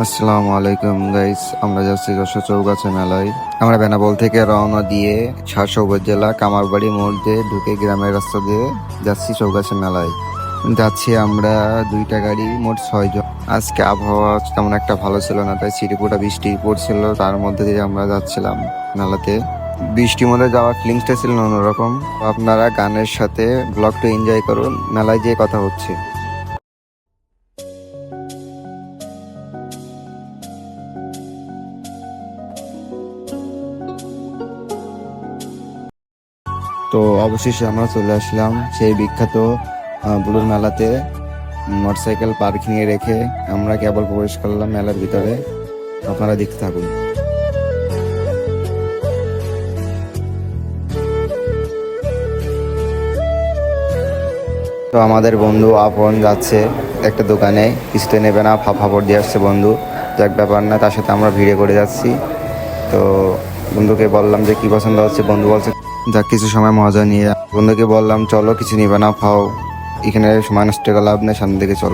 আসসালামু আলাইকুম গাইস, আমরা যাচ্ছি যশোর চৌগাছা মেলায়। আমরা বেনাপোল থেকে রওনা দিয়ে সাতশো উপজেলা কামারবাড়ি মোড় দিয়ে ঢুকে গ্রামের রাস্তা দিয়ে যাচ্ছি চৌগাছা মেলায়। যাচ্ছি আমরা দুইটা গাড়ি, মোট 6 জন। আজকে আবহাওয়া তেমন একটা ভালো ছিল না, তাই ছিটেফোঁটা বৃষ্টি পড়ছিল, তার মধ্যে দিয়ে আমরা যাচ্ছিলাম মেলাতে। বৃষ্টির মধ্যে যাওয়ার ফিলিংসটা ছিল অন্যরকম। আপনারা গানের সাথে ব্লগটা এনজয় করুন, মেলায় যেয়ে কথা হচ্ছে। তো অবশেষে আমরা চলে আসলাম সেই বিখ্যাত বুলুর মেলাতে। মোটরসাইকেল পার্কিং এ রেখে আমরা কেবল প্রবেশ করলাম মেলার ভিতরে। আপনারা দেখতে থাকুন। তো আমাদের বন্ধু আপন যাচ্ছে একটা দোকানে, কিছুতে নেবে না, ফাপড় দিয়ে আসছে বন্ধু। যাক, ব্যাপার না, তার সাথে আমরা ভিড়ে করে যাচ্ছি। তো বন্ধুকে বললাম যে কি পছন্দ হচ্ছে, বন্ধু বলছে যাক কিছু সময় মজা নিয়ে। বন্ধুকে বললাম চলো, কিছু নিবে না, ফাও, এখানে সময় নষ্ট করে লাভ নেই, সামনের দিকে চল।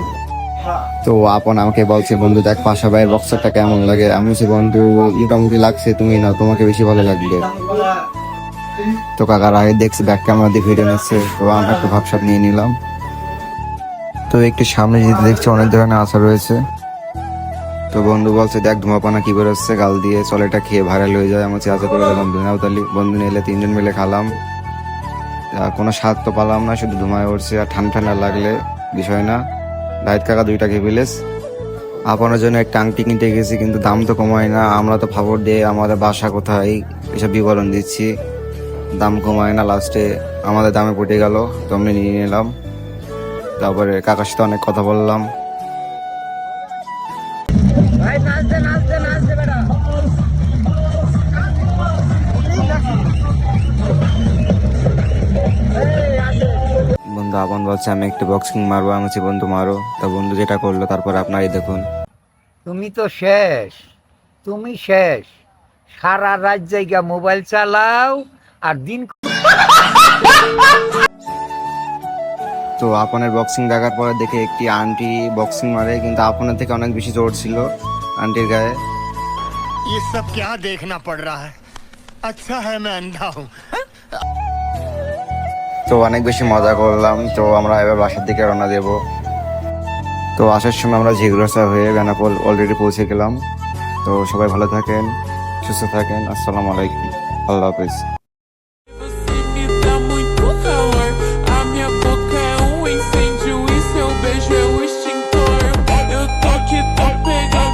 তো আপন আমাকে বলছে বন্ধু দেখ পাশা ভাইয়ের বক্সারটা কেমন লাগে। আমি বলছি বন্ধু মোটামুটি লাগছে, তুমি না, তোমাকে বেশি ভালো লাগবে। তো কাকার আগে দেখছি ব্যাক ক্যামেরা দিয়ে ভিডিও নিচ্ছে, তো আমরা একটু ভাবসাব নিয়ে নিলাম। তো একটু সামনে যেতে দেখছি অনেক ধরনের আচার রয়েছে। তো বন্ধু বলছে দেখ ধোঁয়াপানা কি বেরোচ্ছে গাল দিয়ে, চল এটা খেয়ে ভাইরাল হয়ে যায়। আমার আচার করে বন্ধু নাও, তাহলে বন্ধু নিলে 3 জন মিলে খালাম। কোনো স্বাদ তো পালাম না, শুধু ধুমায় উঠছে। আর ঠান্ডা ঠান্ডা লাগলে বিষয় না। ডাইট কাকা 2টা খেয়ে ফেলেস। আপনার জন্য একটা আংটি কিনতে গেছি, কিন্তু দাম তো কমায় না। আমরা তো ফাপড় দিয়ে আমাদের বাসা কোথায় এসব বিবরণ দিচ্ছি, দাম কমায় না। লাস্টে আমাদের দামে পড়ে গেল, তো আমি নিয়ে নিলাম। তারপরে কাকার সাথে অনেক কথা বললাম। বন্ধু আপন বলছে আমি একটু বক্সিং মারবো। আমি বলছি বন্ধু মারো। তা বন্ধু যেটা করলো তারপর আপনারই দেখুন। তুমি তো শেষ, তুমি শেষ। সারা রাত জায়গা মোবাইল চালাও আর দিন। তো আপনের বক্সিং দেখার পরে দেখে একটি আন্টি বক্সিং মারে, কিন্তু আপনের থেকে অনেক বেশি জোর ছিল আন্টির গায়ে। ये सब क्या देखना पड़ रहा है। अच्छा है मैं अंधा हूँ। তো অনেক বেশি মজা করলাম। তো আমরা এবার বাসার দিকে রওনা দেব। তো আসার সময় আমরা ঝিগড়াসা হয়ে বেনাপোল অলরেডি পৌঁছে গেলাম। তো সবাই ভালো থাকেন, সুস্থ থাকেন। আসসালামু আলাইকুম, আল্লাহ হাফিজ।